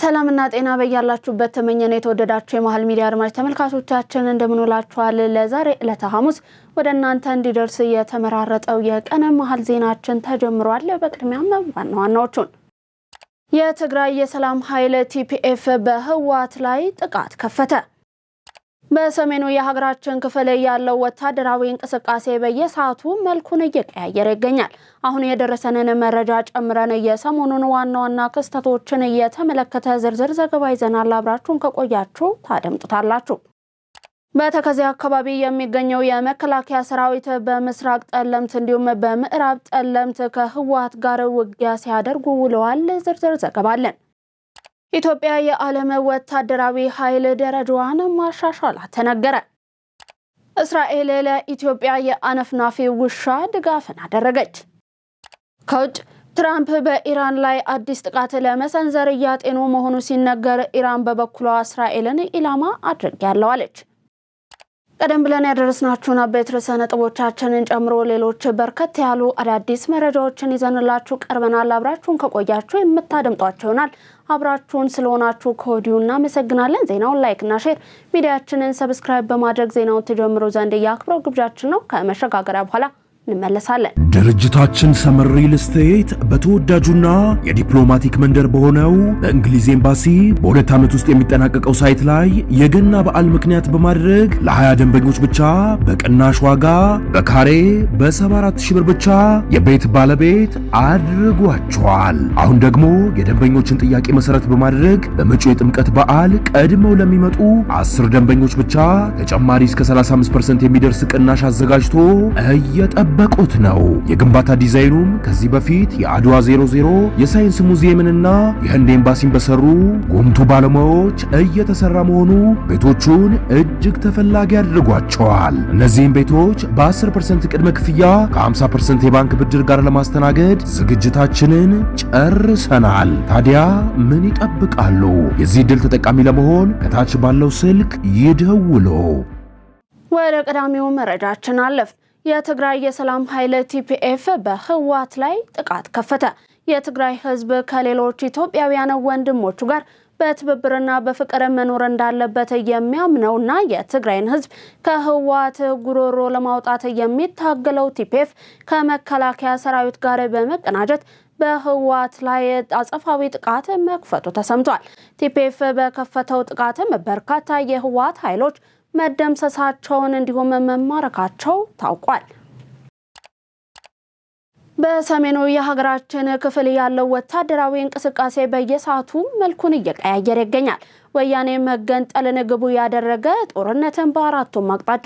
ሰላምና ጤና በያላችሁበት ተመኘን። የተወደዳችሁ የመሃል ሚዲያ አድማጭ ተመልካቾቻችን እንደምንውላችኋል። ለዛሬ ዕለተ ሐሙስ ወደ እናንተ እንዲደርስ የተመራረጠው የቀን መሃል ዜናችን ተጀምሯል። በቅድሚያም ዋና ዋናዎቹን የትግራይ የሰላም ኃይል ቲፒኤፍ በህወሓት ላይ ጥቃት ከፈተ። በሰሜኑ የሀገራችን ክፍል ያለው ወታደራዊ እንቅስቃሴ በየሰዓቱ መልኩን እየቀያየረ ይገኛል። አሁን የደረሰንን መረጃ ጨምረን የሰሞኑን ዋና ክስተቶችን እየተመለከተ ዝርዝር ዘገባ ይዘናል። አብራችሁን ከቆያችሁ ታደምጡታላችሁ። በተከዜ አካባቢ የሚገኘው የመከላከያ ሰራዊት በምስራቅ ጠለምት እንዲሁም በምዕራብ ጠለምት ከህወሓት ጋር ውጊያ ሲያደርጉ ውለዋል። ዝርዝር ዘገባ አለን። ኢትዮጵያ የዓለም ወታደራዊ ኃይል ደረጃዋን ማሻሻል ተነገረ። እስራኤል ለኢትዮጵያ የአነፍናፊ ውሻ ድጋፍን አደረገች። ከውጭ ትራምፕ በኢራን ላይ አዲስ ጥቃት ለመሰንዘር እያጤኑ መሆኑ ሲነገር፣ ኢራን በበኩሏ እስራኤልን ኢላማ አድርጋለች አለች። ቀደም ብለን ያደረስናችሁን አበይት ርዕሰ ነጥቦቻችንን ጨምሮ ሌሎች በርከት ያሉ አዳዲስ መረጃዎችን ይዘንላችሁ ቀርበናል። አብራችሁን ከቆያችሁ የምታደምጧቸው ይሆናል። አብራችሁን ስለሆናችሁ ከወዲሁ እናመሰግናለን። ዜናውን ላይክና ሼር፣ ሚዲያችንን ሰብስክራይብ በማድረግ ዜናውን ተጀምሩ ዘንድ የአክብሮት ግብዣችን ነው። ከመሸጋገሪያ በኋላ እንመለሳለን። ድርጅታችን ሰመር ሪል ስቴት በተወዳጁና የዲፕሎማቲክ መንደር በሆነው በእንግሊዝ ኤምባሲ በሁለት ዓመት ውስጥ የሚጠናቀቀው ሳይት ላይ የገና በዓል ምክንያት በማድረግ ለ20 ደንበኞች ብቻ በቅናሽ ዋጋ በካሬ በ74,000 ብር ብቻ የቤት ባለቤት አድርጓቸዋል። አሁን ደግሞ የደንበኞችን ጥያቄ መሰረት በማድረግ በመጪው የጥምቀት በዓል ቀድመው ለሚመጡ 10 ደንበኞች ብቻ ተጨማሪ እስከ 35% የሚደርስ ቅናሽ አዘጋጅቶ እየጠበቁት ነው። የግንባታ ዲዛይኑም ከዚህ በፊት የአድዋ 00 የሳይንስ ሙዚየምንና የህንድ ኤምባሲን በሰሩ ጉምቱ ባለሙያዎች እየተሰራ መሆኑ ቤቶቹን እጅግ ተፈላጊ አድርጓቸዋል። እነዚህም ቤቶች በ10% ቅድመ ክፍያ ከ50% የባንክ ብድር ጋር ለማስተናገድ ዝግጅታችንን ጨርሰናል። ታዲያ ምን ይጠብቃሉ? የዚህ ድል ተጠቃሚ ለመሆን ከታች ባለው ስልክ ይደውሉ። ወደ ቀዳሚው መረጃችን አለፍ። የትግራይ የሰላም ኃይል ቲፒኤፍ በህወሓት ላይ ጥቃት ከፈተ። የትግራይ ህዝብ ከሌሎች ኢትዮጵያውያን ወንድሞቹ ጋር በትብብርና በፍቅር መኖር እንዳለበት የሚያምነውና የትግራይን ህዝብ ከህወሓት ጉሮሮ ለማውጣት የሚታገለው ቲፒኤፍ ከመከላከያ ሰራዊት ጋር በመቀናጀት በህወሓት ላይ አጸፋዊ ጥቃት መክፈቱ ተሰምቷል። ቲፒኤፍ በከፈተው ጥቃትም በርካታ የህወሓት ኃይሎች መደምሰሳቸውን እንዲሁም መማረካቸው ታውቋል። በሰሜኑ የሀገራችን ክፍል ያለው ወታደራዊ እንቅስቃሴ በየሰዓቱ መልኩን እየቀያየረ ይገኛል። ወያኔ መገንጠልን ግቡ ያደረገ ጦርነትን በአራቱም አቅጣጫ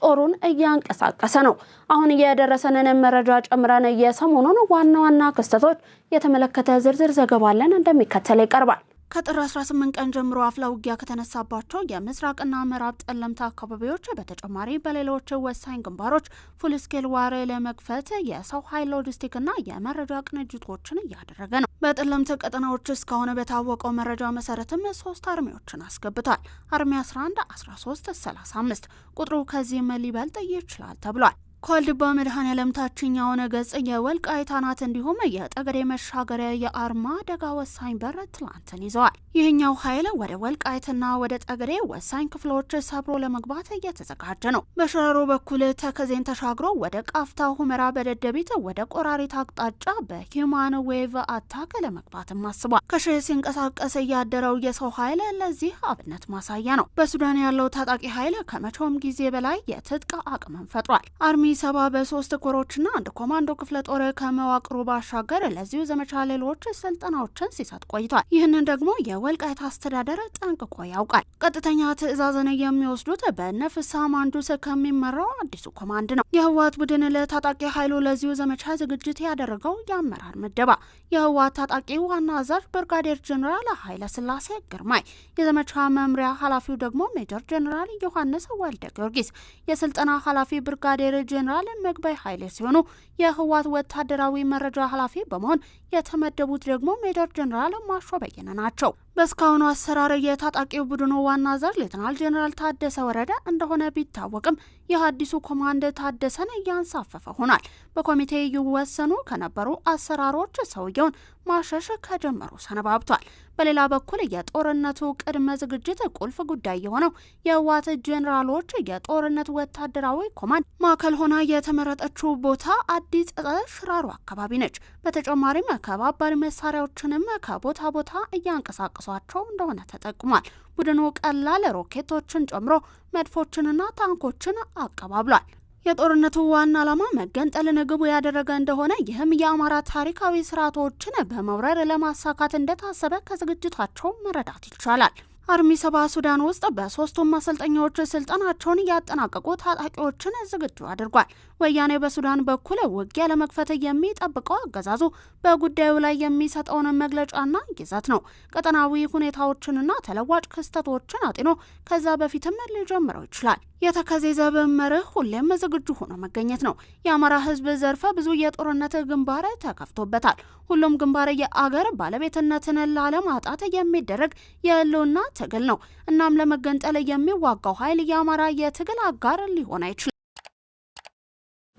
ጦሩን እያንቀሳቀሰ ነው። አሁን የደረሰንን መረጃ ጨምረን የሰሞኑን ዋና ክስተቶች የተመለከተ ዝርዝር ዘገባ አለን፣ እንደሚከተለው ይቀርባል። ከጥር 18 ቀን ጀምሮ አፍላ ውጊያ ከተነሳባቸው የምስራቅና ምዕራብ ጠለምት አካባቢዎች በተጨማሪ በሌሎች ወሳኝ ግንባሮች ፉል ስኬል ዋር ለመክፈት የሰው ኃይል ሎጂስቲክና የመረጃ ቅንጅቶችን እያደረገ ነው። በጠለምት ቀጠናዎች እስካሁን በታወቀው መረጃ መሰረትም 3 አርሚዎችን አስገብቷል። አርሚ 11፣ 13፣ 35 ቁጥሩ ከዚህም ሊበልጥ ይችላል ተብሏል። ኮልድባ መድኃኔዓለም ታችኛውን ገጽ የወልቃይት አናት እንዲሁም የጠገዴ መሻገሪያ የአርማ ደጋ ወሳኝ በር ትላንትን ይዘዋል። ይህኛው ኃይል ወደ ወልቃይትና ወደ ጠገዴ ወሳኝ ክፍሎች ሰብሮ ለመግባት እየተዘጋጀ ነው። በሽራሮ በኩል ተከዜን ተሻግሮ ወደ ቃፍታ ሁመራ፣ በደደቢት ወደ ቆራሪት አቅጣጫ በሂማን ዌቭ አታክ ለመግባትም አስቧል። ከሽሬ ሲንቀሳቀስ እያደረው የሰው ኃይል ለዚህ አብነት ማሳያ ነው። በሱዳን ያለው ታጣቂ ኃይል ከመቼውም ጊዜ በላይ የትጥቅ አቅምን ፈጥሯል። አርሚ 70 በ3 ኮሮችና አንድ ኮማንዶ ክፍለ ጦር ከመዋቅሩ ባሻገር ለዚሁ ዘመቻ ሌሎች ስልጠናዎችን ሲሰጥ ቆይቷል። ይህንን ደግሞ የወልቃይት አስተዳደር ጠንቅቆ ያውቃል። ቀጥተኛ ትዕዛዝን የሚወስዱት በነፍሳ ማንዱስ ከሚመራው አዲሱ ኮማንድ ነው። የህወሓት ቡድን ለታጣቂ ኃይሉ ለዚሁ ዘመቻ ዝግጅት ያደረገው የአመራር ምደባ የህወሓት ታጣቂ ዋና አዛዥ ብርጋዴር ጀነራል ኃይለ ስላሴ ግርማይ፣ የዘመቻ መምሪያ ኃላፊው ደግሞ ሜጀር ጀነራል ዮሐንስ ወልደ ጊዮርጊስ፣ የስልጠና ኃላፊ ብርጋዴር ጀነራል መግባይ ኃይሌ ሲሆኑ የህወሓት ወታደራዊ መረጃ ኃላፊ በመሆን የተመደቡት ደግሞ ሜጀር ጀነራል ማሾ በየነ ናቸው። በስካሁኑ አሰራር የታጣቂው ቡድኑ ዋና አዛዥ ሌተናል ጀነራል ታደሰ ወረደ እንደሆነ ቢታወቅም የአዲሱ ኮማንድ ታደሰን እያንሳፈፈ ሆኗል። በኮሚቴ ይወሰኑ ከነበሩ አሰራሮች ሰውየውን ማሸሽ ከጀመሩ ሰነባብቷል። በሌላ በኩል የጦርነቱ ቅድመ ዝግጅት ቁልፍ ጉዳይ የሆነው የህወሓት ጄኔራሎች የጦርነት ወታደራዊ ኮማንድ ማዕከል ሆና የተመረጠችው ቦታ አዲስ ሽራሮ አካባቢ ነች። በተጨማሪም ከባባድ መሳሪያዎችንም ከቦታ ቦታ እያንቀሳቀሷቸው እንደሆነ ተጠቅሟል። ቡድኑ ቀላል ሮኬቶችን ጨምሮ መድፎችንና ታንኮችን አቀባብሏል። የጦርነቱ ዋና ዓላማ መገንጠልን ግቡ ያደረገ እንደሆነ ይህም የአማራ ታሪካዊ ስርዓቶችን በመውረር ለማሳካት እንደታሰበ ከዝግጅታቸው መረዳት ይቻላል። አርሚ 7 ሱዳን ውስጥ በሶስቱም ማሰልጠኛዎች ስልጠናቸውን ያጠናቀቁ ታጣቂዎችን ዝግጁ አድርጓል። ወያኔ በሱዳን በኩል ውጊያ ለመክፈት የሚጠብቀው አገዛዙ በጉዳዩ ላይ የሚሰጠውን መግለጫና ይዘት ነው። ቀጠናዊ ሁኔታዎችንና ተለዋጭ ክስተቶችን አጢኖ ከዛ በፊትም ሊጀምረው ይችላል። የተከዜ ዘብ መርህ ሁሌም ዝግጁ ሆኖ መገኘት ነው። የአማራ ህዝብ ዘርፈ ብዙ የጦርነት ግንባር ተከፍቶበታል። ሁሉም ግንባር የአገር ባለቤትነትን ላለማጣት የሚደረግ የህልውና ትግል ነው። እናም ለመገንጠል የሚዋጋው ኃይል የአማራ የትግል አጋር ሊሆን አይችልም።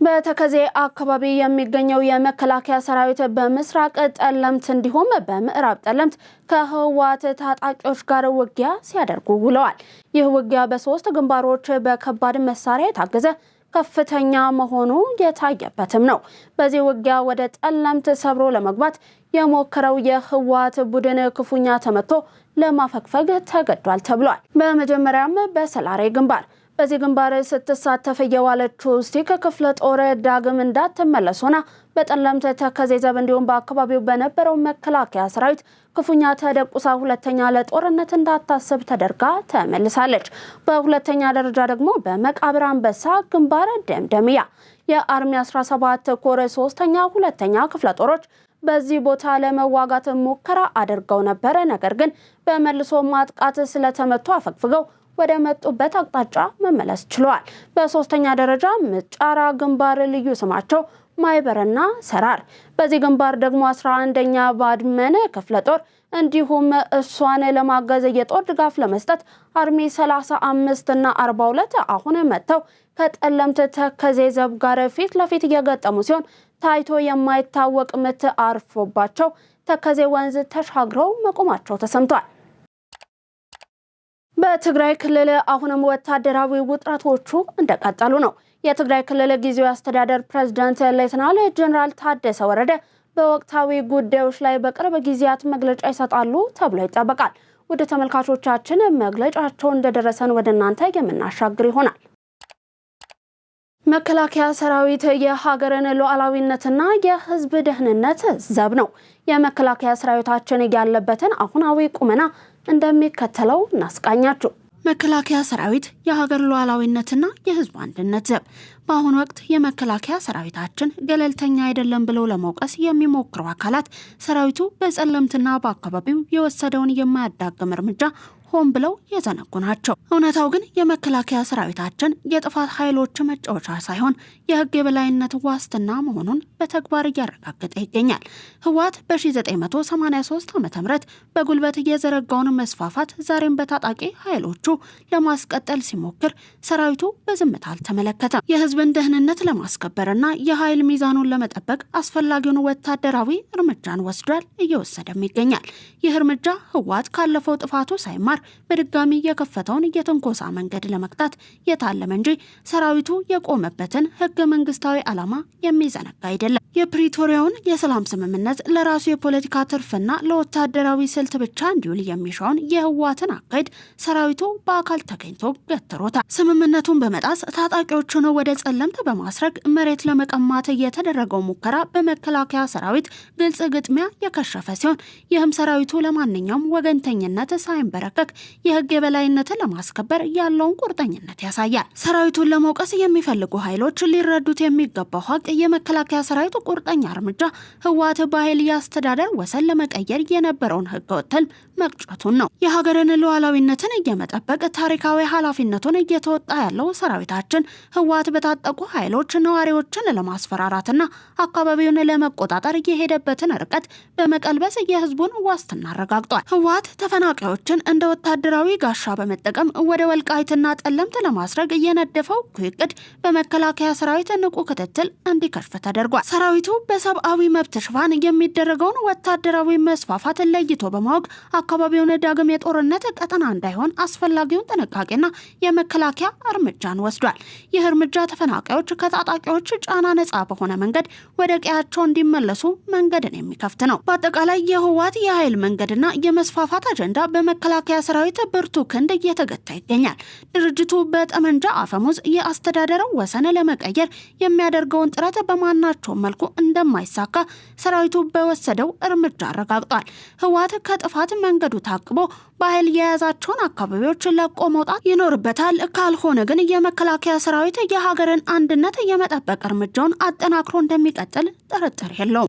በተከዜ አካባቢ የሚገኘው የመከላከያ ሰራዊት በምስራቅ ጠለምት እንዲሁም በምዕራብ ጠለምት ከህወሓት ታጣቂዎች ጋር ውጊያ ሲያደርጉ ውለዋል። ይህ ውጊያ በሶስት ግንባሮች በከባድ መሳሪያ የታገዘ ከፍተኛ መሆኑ የታየበትም ነው። በዚህ ውጊያ ወደ ጠለምት ሰብሮ ለመግባት የሞከረው የህወሓት ቡድን ክፉኛ ተመቶ ለማፈግፈግ ተገዷል ተብሏል። በመጀመሪያም በሰላሬ ግንባር በዚህ ግንባር ስትሳተፍ የዋለችው ስቲክ ክፍለ ጦር ዳግም እንዳትመለሱና በጠለምት ተከዜ ዘብ እንዲሁም በአካባቢው በነበረው መከላከያ ሰራዊት ክፉኛ ተደቁሳ ሁለተኛ ለጦርነት እንዳታስብ ተደርጋ ተመልሳለች። በሁለተኛ ደረጃ ደግሞ በመቃብር አንበሳ ግንባር ደምደሚያ የአርሚ 17 ኮር 3ኛ 2ኛ ክፍለ ጦሮች በዚህ ቦታ ለመዋጋት ሙከራ አድርገው ነበር። ነገር ግን በመልሶ ማጥቃት ስለተመቱ አፈግፍገው ወደ መጡበት አቅጣጫ መመለስ ችለዋል። በሶስተኛ ደረጃ ምጫራ ግንባር ልዩ ስማቸው ማይበርና ሰራር በዚህ ግንባር ደግሞ 11ኛ ባድመን ክፍለ ጦር እንዲሁም እሷን ለማገዝ የጦር ድጋፍ ለመስጠት አርሚ 35 እና 42 አሁን መተው ከጠለምት ተከዜ ዘብ ጋር ፊት ለፊት እየገጠሙ ሲሆን ታይቶ የማይታወቅ ምት አርፎባቸው ተከዜ ወንዝ ተሻግረው መቆማቸው ተሰምቷል። በትግራይ ክልል አሁንም ወታደራዊ ውጥረቶቹ እንደቀጠሉ ነው። የትግራይ ክልል ጊዜያዊ አስተዳደር ፕሬዝዳንት ሌተናል ጄኔራል ታደሰ ወረደ በወቅታዊ ጉዳዮች ላይ በቅርብ ጊዜያት መግለጫ ይሰጣሉ ተብሎ ይጠበቃል። ወደ ተመልካቾቻችን መግለጫቸው እንደደረሰን ወደ እናንተ የምናሻግር ይሆናል። መከላከያ ሰራዊት የሀገርን ሉዓላዊነትና የህዝብ ደህንነት ዘብ ነው። የመከላከያ ሰራዊታችን ያለበትን አሁናዊ ቁመና እንደሚከተለው እናስቃኛችሁ። መከላከያ ሰራዊት የሀገር ሉዓላዊነትና የህዝብ አንድነት ዘብ። በአሁኑ ወቅት የመከላከያ ሰራዊታችን ገለልተኛ አይደለም ብለው ለመውቀስ የሚሞክሩ አካላት ሰራዊቱ በጸለምትና በአካባቢው የወሰደውን የማያዳግም እርምጃ ሆን ብለው የዘነጉ ናቸው። እውነታው ግን የመከላከያ ሰራዊታችን የጥፋት ኃይሎች መጫወቻ ሳይሆን የህግ የበላይነት ዋስትና መሆኑን በተግባር እያረጋገጠ ይገኛል። ህወሓት በ1983 ዓ.ም በጉልበት የዘረጋውን መስፋፋት ዛሬም በታጣቂ ኃይሎቹ ለማስቀጠል ሲሞክር ሰራዊቱ በዝምታ አልተመለከተም። የህዝብን ደህንነት ለማስከበርና የኃይል ሚዛኑን ለመጠበቅ አስፈላጊውን ወታደራዊ እርምጃን ወስዷል፣ እየወሰደም ይገኛል። ይህ እርምጃ ህወሓት ካለፈው ጥፋቱ ሳይማር በድጋሚ የከፈተውን የትንኮሳ መንገድ ለመቅጣት የታለመ እንጂ ሰራዊቱ የቆመበትን ህገ መንግስታዊ ዓላማ የሚዘነጋ አይደለም። የፕሪቶሪያውን የሰላም ስምምነት ለራሱ የፖለቲካ ትርፍና ለወታደራዊ ስልት ብቻ እንዲውል የሚሻውን የህወሓትን አካሄድ ሰራዊቱ በአካል ተገኝቶ ገትሮታል። ስምምነቱን በመጣስ ታጣቂዎቹን ወደ ጸለምት በማስረግ መሬት ለመቀማት የተደረገው ሙከራ በመከላከያ ሰራዊት ግልጽ ግጥሚያ የከሸፈ ሲሆን ይህም ሰራዊቱ ለማንኛውም ወገንተኝነት ሳይንበረከክ የህግ የበላይነትን ለማስከበር ያለውን ቁርጠኝነት ያሳያል። ሰራዊቱን ለመውቀስ የሚፈልጉ ኃይሎች ሊረዱት የሚገባው ሀቅ የመከላከያ ሰራዊቱ ቁርጠኛ እርምጃ ህወሓት በኃይል የአስተዳደር ወሰን ለመቀየር የነበረውን ህገወጥ ትልም መቅጨቱን ነው። የሀገርን ሉዓላዊነትን እየመጠበቅ ታሪካዊ ኃላፊነቱን እየተወጣ ያለው ሰራዊታችን ህወሓት በታጠቁ ኃይሎች ነዋሪዎችን ለማስፈራራትና አካባቢውን ለመቆጣጠር የሄደበትን ርቀት በመቀልበስ የህዝቡን ዋስትና አረጋግጧል። ህወሓት ተፈናቃዮችን እንደ ወታደራዊ ጋሻ በመጠቀም ወደ ወልቃይትና ጠለምት ለማስረግ እየነደፈው እቅድ በመከላከያ ሰራዊት ንቁ ክትትል እንዲከሽፍ ተደርጓል። ሰራዊቱ በሰብአዊ መብት ሽፋን የሚደረገውን ወታደራዊ መስፋፋት ለይቶ በማወቅ አካባቢውን ዳግም የጦርነት ቀጠና እንዳይሆን አስፈላጊውን ጥንቃቄና የመከላከያ እርምጃን ወስዷል። ይህ እርምጃ ተፈናቃዮች ከታጣቂዎች ጫና ነጻ በሆነ መንገድ ወደ ቀያቸው እንዲመለሱ መንገድን የሚከፍት ነው። በአጠቃላይ የህወሓት የኃይል መንገድና የመስፋፋት አጀንዳ በመከላከያ ሰራዊት ብርቱ ክንድ እየተገታ ይገኛል። ድርጅቱ በጠመንጃ አፈሙዝ የአስተዳደረው ወሰን ለመቀየር የሚያደርገውን ጥረት በማናቸውም መልኩ እንደማይሳካ ሰራዊቱ በወሰደው እርምጃ አረጋግጧል። ህወሓት ከጥፋት መንገዱ ታቅቦ በኃይል የያዛቸውን አካባቢዎች ለቆ መውጣት ይኖርበታል። ካልሆነ ግን የመከላከያ ሰራዊት የሀገርን አንድነት የመጠበቅ እርምጃውን አጠናክሮ እንደሚቀጥል ጥርጥር የለውም።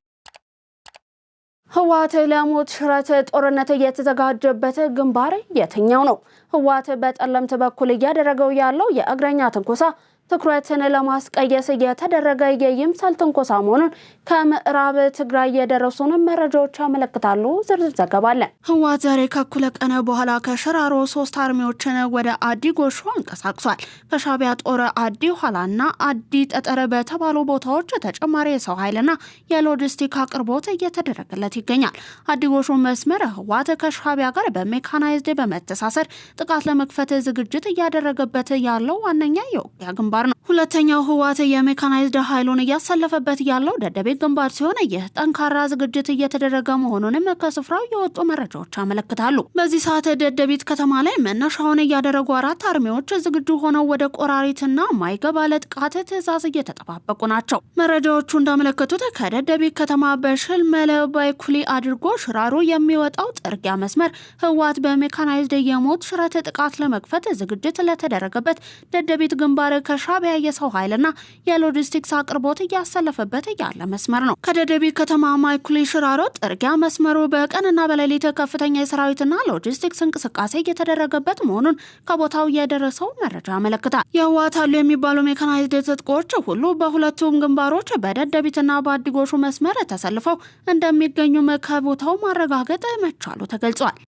ህወሓት ለሞት ሽረት ጦርነት እየተዘጋጀበት ግንባር የትኛው ነው? ህወሓት በጠለምት በኩል እያደረገው ያለው የእግረኛ ትንኮሳ ትኩረትን ለማስቀየስ እየተደረገ የይምሰል ትንኮሳ መሆኑን ከምዕራብ ትግራይ የደረሱን መረጃዎች ያመለክታሉ። ዝርዝር ዘገባ አለን። ህወሓት ዛሬ ከእኩለ ቀን በኋላ ከሽራሮ 3 አርሚዎችን ወደ አዲ ጎሾ አንቀሳቅሷል። ከሻቢያ ጦር አዲ ኋላና አዲ ጠጠረ በተባሉ ቦታዎች ተጨማሪ የሰው ኃይልና የሎጂስቲክ አቅርቦት እየተደረገለት ይገኛል። አዲ ጎሾ መስመር ህወሓት ከሻቢያ ጋር በሜካናይዝድ በመተሳሰር ጥቃት ለመክፈት ዝግጅት እያደረገበት ያለው ዋነኛ የውጊያ ግንባር ነው። ሁለተኛው ህወሓት የሜካናይዝድ ኃይሉን እያሰለፈበት ያለው ደደቤት ግንባር ሲሆን ይህ ጠንካራ ዝግጅት እየተደረገ መሆኑንም ከስፍራው የወጡ መረጃዎች ያመለክታሉ። በዚህ ሰዓት ደደቤት ከተማ ላይ መነሻውን እያደረጉ 4 አርሚዎች ዝግጁ ሆነው ወደ ቆራሪትና ማይገባ ለጥቃት ትዕዛዝ እየተጠባበቁ ናቸው። መረጃዎቹ እንዳመለከቱት ከደደቤት ከተማ በሽልመለ ባይኩሊ አድርጎ ሽራሮ የሚወጣው ጥርጊያ መስመር ህወሓት በሜካናይዝድ የሞት ሽረት ጥቃት ለመክፈት ዝግጅት ለተደረገበት ደደቤት ግንባር ከሻቢያ የሰው ኃይልና የሎጂስቲክስ አቅርቦት እያሰለፈበት ያለ መስመር ነው። ከደደቤት ከተማ ማይኩሊ ሽራሮ ጥርጊያ መስመሩ በቀንና በሌሊት ከፍተኛ የሰራዊትና ሎጂስቲክስ እንቅስቃሴ እየተደረገበት መሆኑን ከቦታው የደረሰው መረጃ ያመለክታል። የህወሓት አሉ የሚባሉ ሜካናይዝድ ትጥቆች ሁሉ በሁለቱም ግንባሮች በደደቤትና በአዲጎሹ መስመር ተሰልፈው እንደሚገኙም ከቦታው ማረጋገጥ መቻሉ ተገልጿል።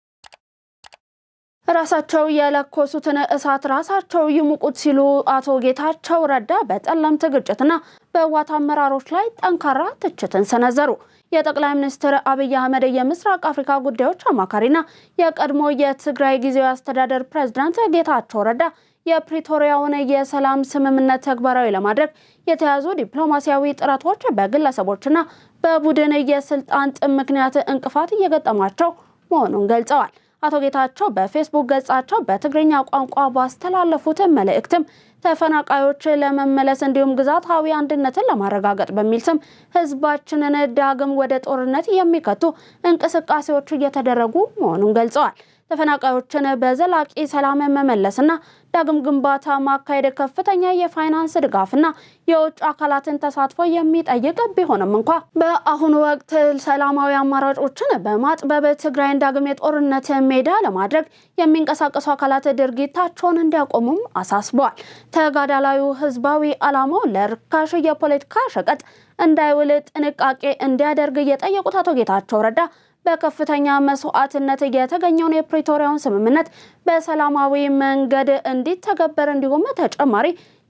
ራሳቸው የለኮሱትን እሳት ራሳቸው ይሙቁት ሲሉ አቶ ጌታቸው ረዳ በጠለምት ግጭትና በህወሓት አመራሮች ላይ ጠንካራ ትችትን ሰነዘሩ። የጠቅላይ ሚኒስትር አብይ አህመድ የምስራቅ አፍሪካ ጉዳዮች አማካሪና የቀድሞ የትግራይ ጊዜያዊ አስተዳደር ፕሬዝዳንት ጌታቸው ረዳ የፕሪቶሪያውን የሰላም ስምምነት ተግባራዊ ለማድረግ የተያዙ ዲፕሎማሲያዊ ጥረቶች በግለሰቦችና በቡድን የስልጣን ጥም ምክንያት እንቅፋት እየገጠማቸው መሆኑን ገልጸዋል። አቶ ጌታቸው በፌስቡክ ገጻቸው በትግርኛ ቋንቋ ባስተላለፉት መልእክትም ተፈናቃዮች ለመመለስ እንዲሁም ግዛታዊ አንድነትን ለማረጋገጥ በሚል ስም ህዝባችንን ዳግም ወደ ጦርነት የሚከቱ እንቅስቃሴዎች እየተደረጉ መሆኑን ገልጸዋል። ተፈናቃዮችን በዘላቂ ሰላም መመለስና ዳግም ግንባታ ማካሄድ ከፍተኛ የፋይናንስ ድጋፍና የውጭ አካላትን ተሳትፎ የሚጠይቅ ቢሆንም እንኳ በአሁኑ ወቅት ሰላማዊ አማራጮችን በማጥበብ ትግራይን ዳግም የጦርነት ሜዳ ለማድረግ የሚንቀሳቀሱ አካላት ድርጊታቸውን እንዲያቆሙም አሳስበዋል። ተጋዳላዩ ህዝባዊ ዓላማው ለርካሽ የፖለቲካ ሸቀጥ እንዳይውል ጥንቃቄ እንዲያደርግ የጠየቁት አቶ ጌታቸው ረዳ በከፍተኛ መስዋዕትነት የተገኘውን የፕሪቶሪያውን ስምምነት በሰላማዊ መንገድ እንዲተገበር እንዲሁም ተጨማሪ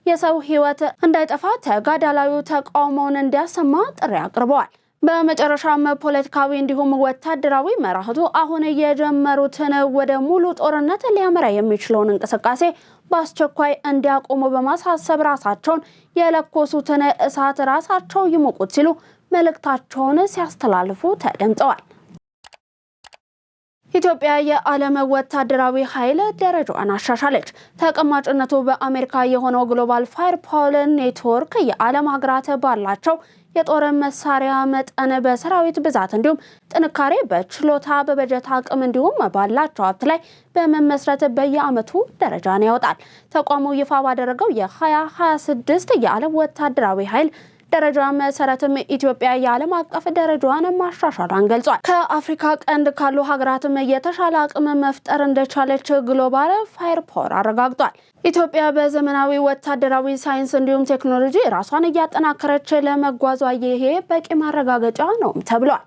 የሰው ህይወት እንዳይጠፋ ተጋዳላዩ ተቃውሞውን እንዲያሰማ ጥሪ አቅርበዋል። በመጨረሻም ፖለቲካዊ እንዲሁም ወታደራዊ መራህቱ አሁን የጀመሩትን ወደ ሙሉ ጦርነት ሊያመራ የሚችለውን እንቅስቃሴ በአስቸኳይ እንዲያቆሙ በማሳሰብ ራሳቸውን የለኮሱትን እሳት ራሳቸው ይሙቁት ሲሉ መልእክታቸውን ሲያስተላልፉ ተደምጠዋል። ኢትዮጵያ የዓለም ወታደራዊ ኃይል ደረጃዋን አሻሻለች። ተቀማጭነቱ በአሜሪካ የሆነው ግሎባል ፋየር ፓወር ኔትወርክ የዓለም ሀገራት ባላቸው የጦር መሳሪያ መጠን፣ በሰራዊት ብዛት እንዲሁም ጥንካሬ፣ በችሎታ፣ በበጀት አቅም እንዲሁም ባላቸው ሀብት ላይ በመመስረት በየዓመቱ ደረጃን ያወጣል። ተቋሙ ይፋ ባደረገው የ2026 የዓለም ወታደራዊ ኃይል ደረጃ መሰረትም ኢትዮጵያ የዓለም አቀፍ ደረጃዋን ማሻሻሏን ገልጿል። ከአፍሪካ ቀንድ ካሉ ሀገራትም የተሻለ አቅም መፍጠር እንደቻለች ግሎባል ፋየር ፓወር አረጋግጧል። ኢትዮጵያ በዘመናዊ ወታደራዊ ሳይንስ እንዲሁም ቴክኖሎጂ ራሷን እያጠናከረች ለመጓዟ ይሄ በቂ ማረጋገጫ ነው ተብሏል።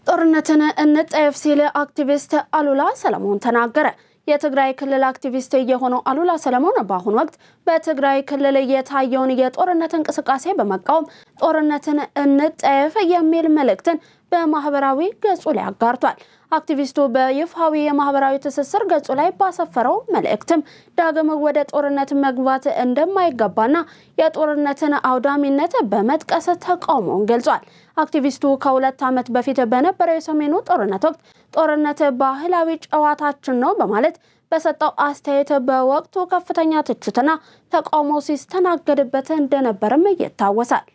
ጦርነትን እንጠየፍ ሲል አክቲቪስት አሉላ ሰለሞን ተናገረ። የትግራይ ክልል አክቲቪስት የሆነው አሉላ ሰለሞን በአሁኑ ወቅት በትግራይ ክልል የታየውን የጦርነት እንቅስቃሴ በመቃወም ጦርነትን እንጠየፍ የሚል መልእክትን በማህበራዊ ገጹ ላይ አጋርቷል። አክቲቪስቱ በይፋዊ የማህበራዊ ትስስር ገጹ ላይ ባሰፈረው መልእክትም ዳግም ወደ ጦርነት መግባት እንደማይገባና የጦርነትን አውዳሚነት በመጥቀስ ተቃውሞውን ገልጿል። አክቲቪስቱ ከ2 ዓመት በፊት በነበረው የሰሜኑ ጦርነት ወቅት ጦርነት ባህላዊ ጨዋታችን ነው በማለት በሰጠው አስተያየት በወቅቱ ከፍተኛ ትችትና ተቃውሞ ሲስተናገድበት እንደነበርም ይታወሳል።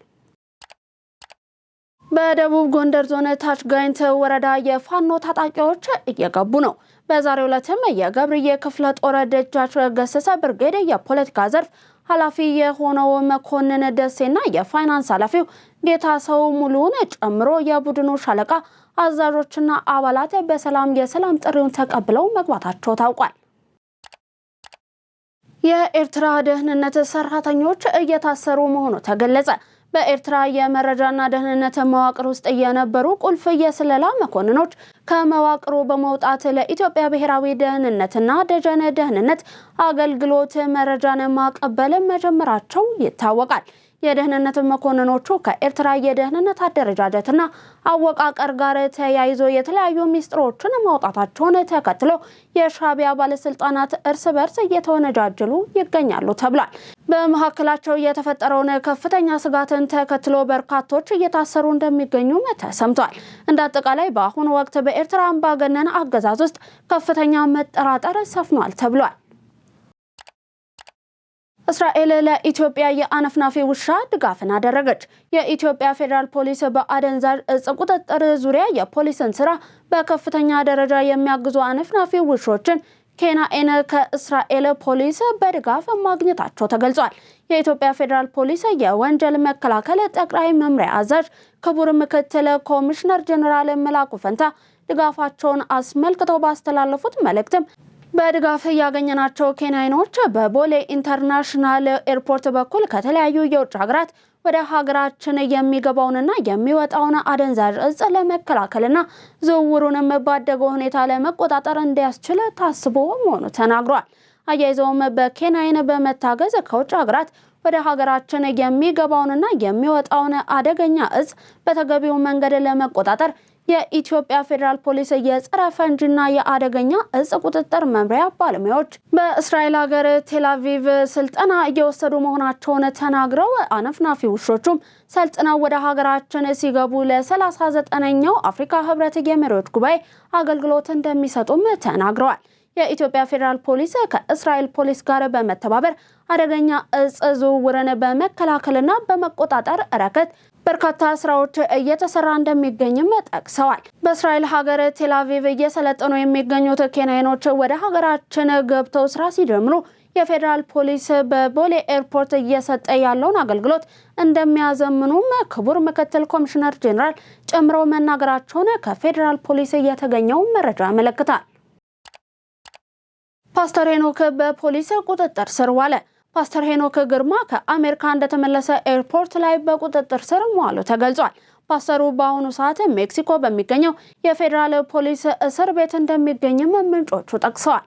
በደቡብ ጎንደር ዞን ታች ጋይንት ወረዳ የፋኖ ታጣቂዎች እየገቡ ነው። በዛሬው ዕለትም የገብርዬ ክፍለ ጦር ደጃች ገሰሰ ብርጌድ የፖለቲካ ዘርፍ ኃላፊ የሆነው መኮንን ደሴና የፋይናንስ ኃላፊው ጌታ ሰው ሙሉን ጨምሮ የቡድኑ ሻለቃ አዛዦችና አባላት የሰላም ጥሪውን ተቀብለው መግባታቸው ታውቋል። የኤርትራ ደህንነት ሰራተኞች እየታሰሩ መሆኑ ተገለጸ። በኤርትራ የመረጃና ደህንነት መዋቅር ውስጥ የነበሩ ቁልፍ የስለላ መኮንኖች ከመዋቅሩ በመውጣት ለኢትዮጵያ ብሔራዊ ደህንነትና ደጀን ደህንነት አገልግሎት መረጃን ማቀበል መጀመራቸው ይታወቃል። የደህንነት መኮንኖቹ ከኤርትራ የደህንነት አደረጃጀትና አወቃቀር ጋር ተያይዞ የተለያዩ ሚስጥሮችን ማውጣታቸውን ተከትሎ የሻዕቢያ ባለስልጣናት እርስ በርስ እየተወነጃጀሉ ይገኛሉ ተብሏል። በመካከላቸው የተፈጠረውን ከፍተኛ ስጋትን ተከትሎ በርካቶች እየታሰሩ እንደሚገኙም ተሰምቷል። እንደ አጠቃላይ በአሁኑ ወቅት በኤርትራ አምባገነን አገዛዝ ውስጥ ከፍተኛ መጠራጠር ሰፍኗል ተብሏል። እስራኤል ለኢትዮጵያ የአነፍናፊ ውሻ ድጋፍን አደረገች። የኢትዮጵያ ፌዴራል ፖሊስ በአደንዛዥ እጽ ቁጥጥር ዙሪያ የፖሊስን ስራ በከፍተኛ ደረጃ የሚያግዙ አነፍናፊ ውሾችን ኬንያና ከእስራኤል ፖሊስ በድጋፍ ማግኘታቸው ተገልጿል። የኢትዮጵያ ፌዴራል ፖሊስ የወንጀል መከላከል ጠቅላይ መምሪያ አዛዥ ክቡር ምክትል ኮሚሽነር ጀነራል መላኩ ፈንታ ድጋፋቸውን አስመልክተው ባስተላለፉት መልእክትም በድጋፍ ያገኘናቸው ኬንያኖች በቦሌ ኢንተርናሽናል ኤርፖርት በኩል ከተለያዩ የውጭ ሀገራት ወደ ሀገራችን የሚገባውንና የሚወጣውን አደንዛዥ እጽ ለመከላከልና ዝውውሩንም ባደገው ሁኔታ ለመቆጣጠር እንዲያስችል ታስቦ መሆኑ ተናግሯል። አያይዘውም በኬንያን በመታገዝ ከውጭ ሀገራት ወደ ሀገራችን የሚገባውንና የሚወጣውን አደገኛ እጽ በተገቢው መንገድ ለመቆጣጠር የኢትዮጵያ ፌዴራል ፖሊስ የጸረ ፈንጂና የአደገኛ እጽ ቁጥጥር መምሪያ ባለሙያዎች በእስራኤል ሀገር ቴል አቪቭ ስልጠና እየወሰዱ መሆናቸውን ተናግረው አነፍናፊ ውሾቹም ሰልጥነው ወደ ሀገራችን ሲገቡ ለ39ኛው አፍሪካ ህብረት የመሪዎች ጉባኤ አገልግሎት እንደሚሰጡም ተናግረዋል። የኢትዮጵያ ፌዴራል ፖሊስ ከእስራኤል ፖሊስ ጋር በመተባበር አደገኛ እጽ ዝውውርን በመከላከልና በመቆጣጠር ረገድ በርካታ ስራዎች እየተሰራ እንደሚገኝም ጠቅሰዋል። በእስራኤል ሀገር ቴል አቪቭ እየሰለጠኑ የሚገኙት ኬንያኖች ወደ ሀገራችን ገብተው ስራ ሲጀምሩ የፌዴራል ፖሊስ በቦሌ ኤርፖርት እየሰጠ ያለውን አገልግሎት እንደሚያዘምኑም ክቡር ምክትል ኮሚሽነር ጀነራል ጨምረው መናገራቸውን ከፌዴራል ፖሊስ የተገኘው መረጃ ያመለክታል። ፓስተር ሄኖክ በፖሊስ ቁጥጥር ስር ዋለ። ፓስተር ሄኖክ ግርማ ከአሜሪካ እንደተመለሰ ኤርፖርት ላይ በቁጥጥር ስር መዋሉ ተገልጿል። ፓስተሩ በአሁኑ ሰዓት ሜክሲኮ በሚገኘው የፌዴራል ፖሊስ እስር ቤት እንደሚገኝም ምንጮቹ ጠቅሰዋል።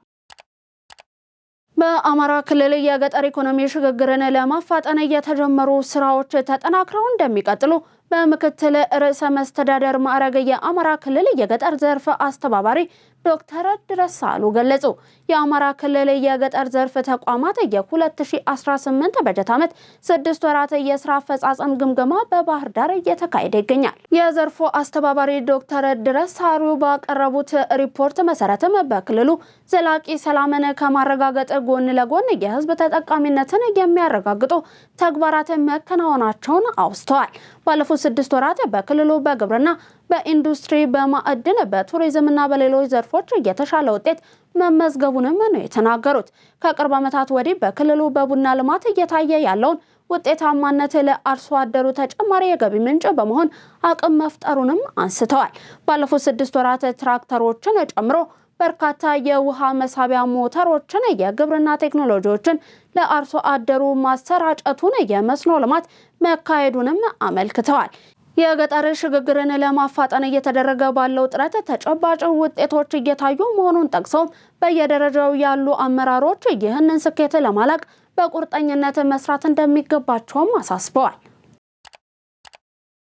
በአማራ ክልል የገጠር ኢኮኖሚ ሽግግርን ለማፋጠን የተጀመሩ ስራዎች ተጠናክረው እንደሚቀጥሉ በምክትል ርዕሰ መስተዳደር ማዕረግ የአማራ ክልል የገጠር ዘርፍ አስተባባሪ ዶክተር ድረሳሉ ገለጹ። የአማራ ክልል የገጠር ዘርፍ ተቋማት የ2018 በጀት ዓመት 6 ወራት የስራ አፈጻጸም ግምገማ በባህር ዳር እየተካሄደ ይገኛል። የዘርፉ አስተባባሪ ዶክተር ድረሳሉ ባቀረቡት ሪፖርት መሰረትም በክልሉ ዘላቂ ሰላምን ከማረጋገጥ ጎን ለጎን የህዝብ ተጠቃሚነትን የሚያረጋግጡ ተግባራት መከናወናቸውን አውስተዋል። ባለፉት 6 ወራት በክልሉ በግብርና፣ በኢንዱስትሪ፣ በማዕድን፣ በቱሪዝምና በሌሎች ዘርፎች የተሻለ ውጤት መመዝገቡንም ነው የተናገሩት። ከቅርብ ዓመታት ወዲህ በክልሉ በቡና ልማት እየታየ ያለውን ውጤታማነት ለአርሶ አደሩ ተጨማሪ የገቢ ምንጭ በመሆን አቅም መፍጠሩንም አንስተዋል። ባለፉት 6 ወራት ትራክተሮችን ጨምሮ በርካታ የውሃ መሳቢያ ሞተሮችን፣ የግብርና ቴክኖሎጂዎችን ለአርሶ አደሩ ማሰራጨቱን፣ የመስኖ ልማት መካሄዱንም አመልክተዋል። የገጠር ሽግግርን ለማፋጠን እየተደረገ ባለው ጥረት ተጨባጭ ውጤቶች እየታዩ መሆኑን ጠቅሰው በየደረጃው ያሉ አመራሮች ይህንን ስኬት ለማላቅ በቁርጠኝነት መስራት እንደሚገባቸውም አሳስበዋል።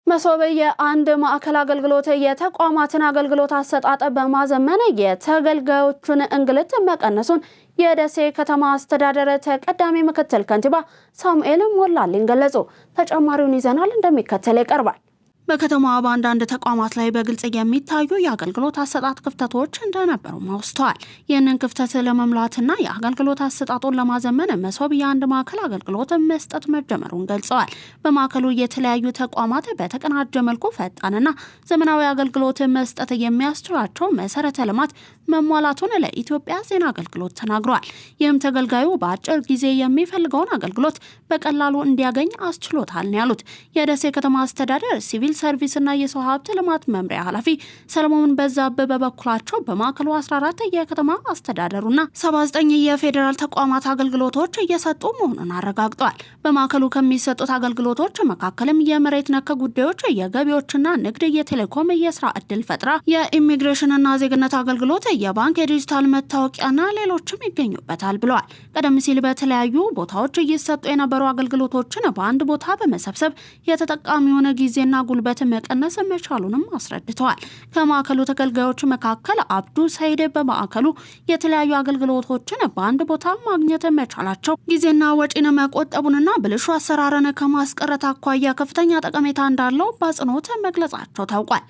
መሶብ የአንድ ማዕከል አገልግሎት የተቋማትን አገልግሎት አሰጣጥ በማዘመን የተገልጋዮቹን እንግልት መቀነሱን የደሴ ከተማ አስተዳደር ተቀዳሚ ምክትል ከንቲባ ሳሙኤል ሞላልኝ ገለጹ። ተጨማሪውን ይዘናል፣ እንደሚከተለው ይቀርባል። በከተማዋ በአንዳንድ ተቋማት ላይ በግልጽ የሚታዩ የአገልግሎት አሰጣጥ ክፍተቶች እንደነበሩ አውስተዋል። ይህንን ክፍተት ለመሙላትና የአገልግሎት አሰጣጡን ለማዘመን መሶብ የአንድ ማዕከል አገልግሎት መስጠት መጀመሩን ገልጸዋል። በማዕከሉ የተለያዩ ተቋማት በተቀናጀ መልኩ ፈጣንና ዘመናዊ አገልግሎት መስጠት የሚያስችላቸው መሰረተ ልማት መሟላቱን ለኢትዮጵያ ዜና አገልግሎት ተናግረዋል። ይህም ተገልጋዩ በአጭር ጊዜ የሚፈልገውን አገልግሎት በቀላሉ እንዲያገኝ አስችሎታል ነው ያሉት። የደሴ ከተማ አስተዳደር ሲቪል ሰርቪስና የሰው ሀብት ልማት መምሪያ ኃላፊ ሰለሞን በዛብህ በበኩላቸው በማዕከሉ 14 የከተማ አስተዳደሩና 79 የፌዴራል ተቋማት አገልግሎቶች እየሰጡ መሆኑን አረጋግጠዋል። በማዕከሉ ከሚሰጡት አገልግሎቶች መካከልም የመሬት ነክ ጉዳዮች፣ የገቢዎችና ንግድ፣ የቴሌኮም፣ የስራ ዕድል ፈጠራ፣ የኢሚግሬሽንና ዜግነት አገልግሎት፣ የባንክ፣ የዲጂታል መታወቂያና ሌሎችም ይገኙበታል ብለዋል። ቀደም ሲል በተለያዩ ቦታዎች እየሰጡ የነበሩ አገልግሎቶችን በአንድ ቦታ በመሰብሰብ የተጠቃሚውን ጊዜና ጉልበት መቀነስ መቻሉንም አስረድተዋል። ከማዕከሉ ተገልጋዮች መካከል አብዱ ሰይድ በማዕከሉ የተለያዩ አገልግሎቶችን በአንድ ቦታ ማግኘት መቻላቸው ጊዜና ወጪን መቆጠቡንና ብልሹ አሰራርን ከማስቀረት አኳያ ከፍተኛ ጠቀሜታ እንዳለው በአጽንኦት መግለጻቸው ታውቋል።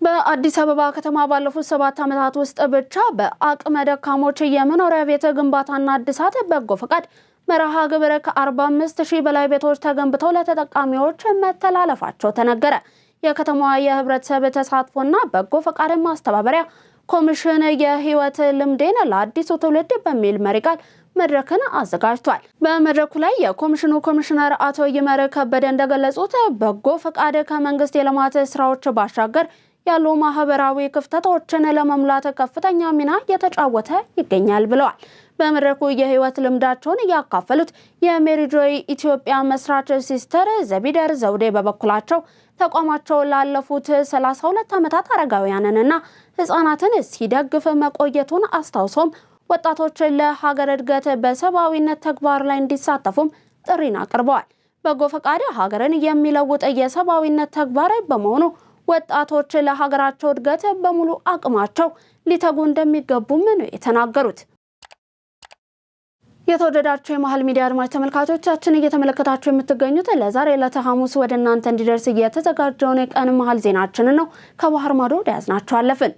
በአዲስ አበባ ከተማ ባለፉት 7 ዓመታት ውስጥ ብቻ በአቅመ ደካሞች የመኖሪያ ቤት ግንባታና እድሳት በጎ ፈቃድ መርሃ ግብር ከ45,000 በላይ ቤቶች ተገንብተው ለተጠቃሚዎች መተላለፋቸው ተነገረ። የከተማዋ የህብረተሰብ ተሳትፎና በጎ ፈቃድ ማስተባበሪያ ኮሚሽን የህይወት ልምዴን ለአዲሱ ትውልድ በሚል መሪ ቃል መድረክን አዘጋጅቷል። በመድረኩ ላይ የኮሚሽኑ ኮሚሽነር አቶ ይመር ከበደ እንደገለጹት በጎ ፈቃድ ከመንግስት የልማት ስራዎች ባሻገር ያሉ ማህበራዊ ክፍተቶችን ለመሙላት ከፍተኛ ሚና እየተጫወተ ይገኛል ብለዋል። በመድረኩ የህይወት ልምዳቸውን ያካፈሉት የሜሪጆይ ኢትዮጵያ መስራች ሲስተር ዘቢደር ዘውዴ በበኩላቸው ተቋማቸው ላለፉት 32 ዓመታት አረጋውያንንና ህፃናትን ሲደግፍ መቆየቱን አስታውሶም ወጣቶች ለሀገር እድገት በሰብአዊነት ተግባር ላይ እንዲሳተፉም ጥሪን አቅርበዋል። በጎ ፈቃድ ሀገርን የሚለውጥ የሰብአዊነት ተግባር በመሆኑ ወጣቶች ለሀገራቸው እድገት በሙሉ አቅማቸው ሊተጉ እንደሚገቡም ነው የተናገሩት። የተወደዳችሁ የመሃል ሚዲያ አድማጭ ተመልካቾቻችን እየተመለከታችሁ የምትገኙት ለዛሬ ዕለተ ሐሙስ ወደ እናንተ እንዲደርስ እየተዘጋጀውን የቀን መሃል ዜናችንን ነው። ከባህር ማዶ ያዝናችሁ አለፍን።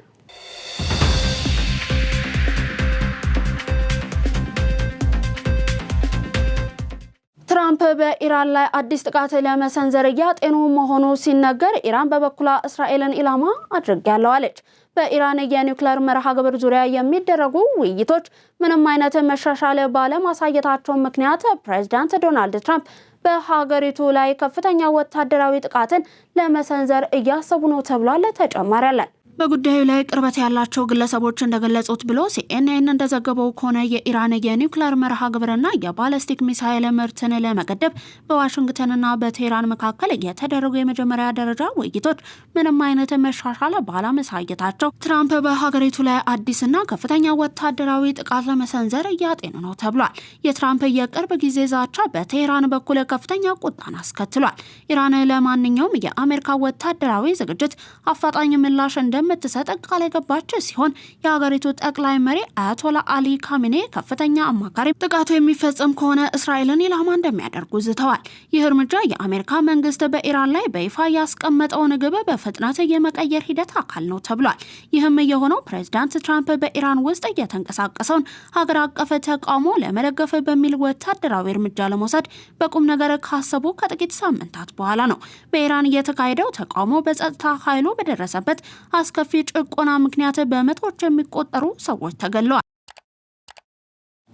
ትራምፕ በኢራን ላይ አዲስ ጥቃት ለመሰንዘር ያጤኑ መሆኑ ሲነገር ኢራን በበኩሏ እስራኤልን ኢላማ አድርጋለች አለች። በኢራን የኒውክሌር መርሃ ግብር ዙሪያ የሚደረጉ ውይይቶች ምንም አይነት መሻሻል ባለማሳየታቸው ምክንያት ፕሬዝዳንት ዶናልድ ትራምፕ በሀገሪቱ ላይ ከፍተኛ ወታደራዊ ጥቃትን ለመሰንዘር እያሰቡ ነው ተብሏል። ተጨማሪ አለን። በጉዳዩ ላይ ቅርበት ያላቸው ግለሰቦች እንደገለጹት ብሎ ሲኤንኤን እንደዘገበው ከሆነ የኢራን የኒውክሌር መርሃ ግብርና የባለስቲክ ሚሳይል ምርትን ለመገደብ በዋሽንግተንና በቴህራን መካከል የተደረጉ የመጀመሪያ ደረጃ ውይይቶች ምንም አይነት መሻሻል ባለማሳየታቸው ትራምፕ በሀገሪቱ ላይ አዲስና ከፍተኛ ወታደራዊ ጥቃት ለመሰንዘር እያጤኑ ነው ተብሏል። የትራምፕ የቅርብ ጊዜ ዛቻ በቴህራን በኩል ከፍተኛ ቁጣን አስከትሏል። ኢራን ለማንኛውም የአሜሪካ ወታደራዊ ዝግጅት አፋጣኝ ምላሽ እንደምትሰጥ ቃል የገባች ሲሆን የሀገሪቱ ጠቅላይ መሪ አያቶላ አሊ ካሚኔ ከፍተኛ አማካሪ ጥቃቱ የሚፈጸም ከሆነ እስራኤልን ኢላማ እንደሚያደርጉ ዝተዋል። ይህ እርምጃ የአሜሪካ መንግስት በኢራን ላይ በይፋ ያስቀመጠውን ግብ በፍጥነት የመቀየር ሂደት አካል ነው ተብሏል። ይህም የሆነው ፕሬዝዳንት ትራምፕ በኢራን ውስጥ የተንቀሳቀሰውን ሀገር አቀፍ ተቃውሞ ለመደገፍ በሚል ወታደራዊ እርምጃ ለመውሰድ በቁም ነገር ካሰቡ ከጥቂት ሳምንታት በኋላ ነው። በኢራን የተካሄደው ተቃውሞ በጸጥታ ኃይሉ በደረሰበት አስከፊ ጭቆና ምክንያት በመቶዎች የሚቆጠሩ ሰዎች ተገለዋል።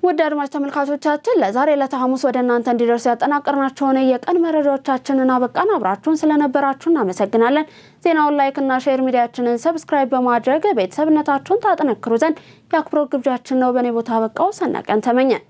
ውድ አድማጭ ተመልካቾቻችን ለዛሬ ዕለተ ሐሙስ ወደ እናንተ እንዲደርሱ ያጠናቀርናቸውን የቀን መረጃዎቻችንን አበቃን። አብራችሁን ስለነበራችሁ እናመሰግናለን። ዜናውን ላይክ እና ሼር፣ ሚዲያችንን ሰብስክራይብ በማድረግ ቤተሰብነታችሁን ታጠነክሩ ዘንድ የአክብሮት ግብዣችን ነው። በኔ ቦታ አበቃው። ሰናይ ቀን ተመኘን።